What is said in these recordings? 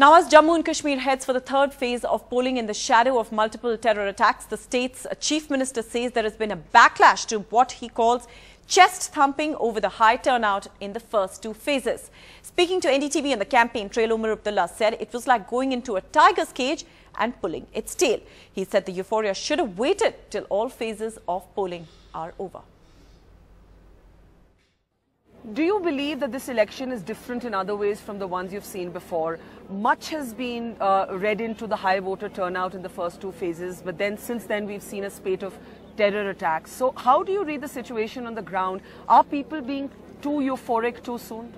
Now, as Jammu and Kashmir heads for the third phase of polling in the shadow of multiple terror attacks, the state's chief minister says there has been a backlash to what he calls chest thumping over the high turnout in the first two phases. Speaking to NDTV on the campaign trail, Omar Abdullah said it was like going into a tiger's cage and pulling its tail. He said the euphoria should have waited till all phases of polling are over. Do you believe that this election is different in other ways from the ones you've seen before? Much has been read into the high voter turnout in the first two phases, but then since then we've seen a spate of terror attacks. So how do you read the situation on the ground? Are people being too euphoric too soon?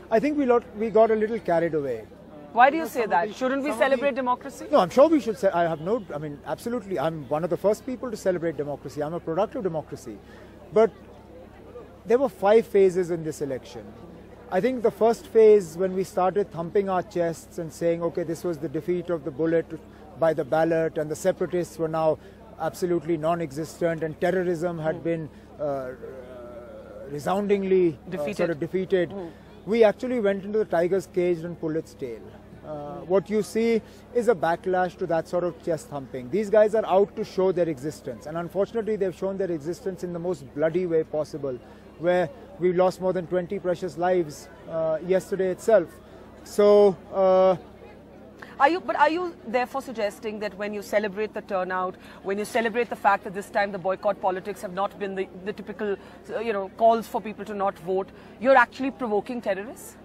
I think we got a little carried away. Why do you say that? Shouldn't we celebrate democracy? No, I'm sure we should. Absolutely. I'm one of the first people to celebrate democracy. I'm a product of democracy. But there were 5 phases in this election. I think the first phase, when we started thumping our chests and saying, okay, this was the defeat of the bullet by the ballot and the separatists were now absolutely non-existent and terrorism had been resoundingly defeated. We actually went into the tiger's cage and pulled its tail. What you see is a backlash to that sort of chest thumping. These guys are out to show their existence, and unfortunately they've shown their existence in the most bloody way possible, where we lost more than 20 precious lives yesterday itself. So, are you therefore suggesting that when you celebrate the turnout, when you celebrate the fact that this time the boycott politics have not been the typical, calls for people to not vote, you're actually provoking terrorists?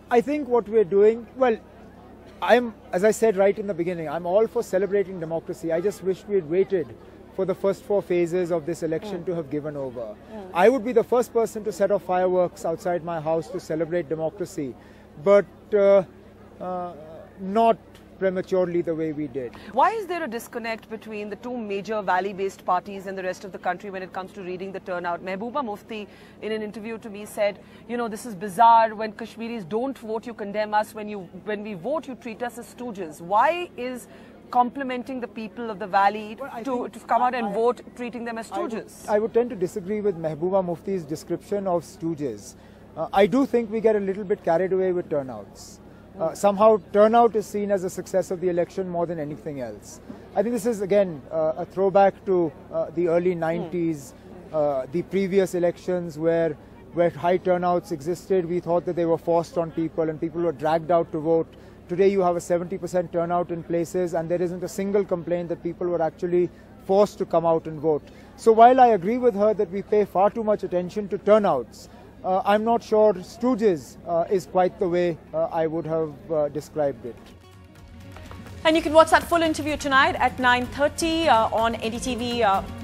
I think what we're doing, well, as I said right in the beginning, I'm all for celebrating democracy. I just wish we had waited for the first 4 phases of this election to have given over. I would be the first person to set off fireworks outside my house to celebrate democracy, but not prematurely the way we did. Why is there a disconnect between the two major valley-based parties and the rest of the country when it comes to reading the turnout? Mehbooba Mufti, in an interview to me, said, this is bizarre. When Kashmiris don't vote, you condemn us. When we vote, you treat us as stooges. Why is complimenting the people of the valley to come out and vote, treating them as stooges? I would tend to disagree with Mehbooba Mufti's description of stooges. I do think we get a little bit carried away with turnouts. Somehow turnout is seen as a success of the election more than anything else. I think this is again a throwback to the early 90s, the previous elections where high turnouts existed. We thought that they were forced on people and people were dragged out to vote. Today you have a 70% turnout in places and there isn't a single complaint that people were actually forced to come out and vote. So while I agree with her that we pay far too much attention to turnouts, I'm not sure stooges is quite the way I would have described it. And you can watch that full interview tonight at 9:30 on NDTV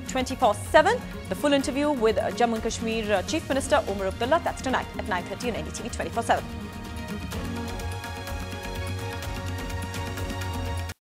24/7. The full interview with Jammu and Kashmir Chief Minister Omar Abdullah. That's tonight at 9:30 on NDTV 24/7.